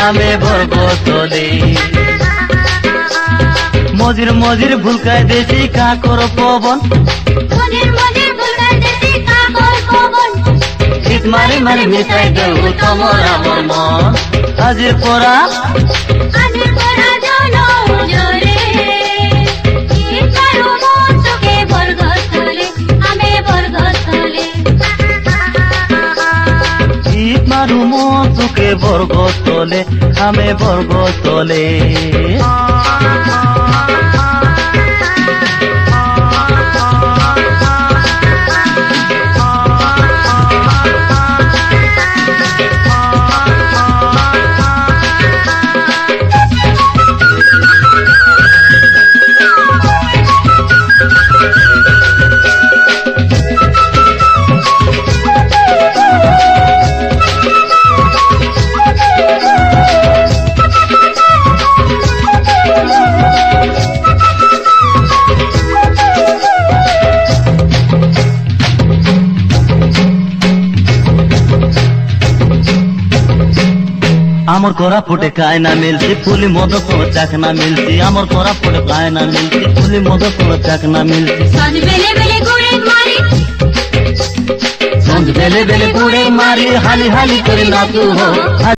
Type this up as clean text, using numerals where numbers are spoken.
আমি বরগতলে মজির মজির ভুলকায় দেশি কাকর পবন শীত মারি মারি মিশাই দেব তোমার আমার মন আজির পরা মারু মন তোকে বরগতলে আমি বরগতলে আমার করা ফুটে কায় না মিলছি ফুলি মদ কোনো চাক না মিলছি আমার করা ফুটে কায় না মিলছি ফুলি মদ কোনো চাক না মিলছি সঞ্জ বেলে বেলে গুড়ে মারি হালি হালি করে নাচু হো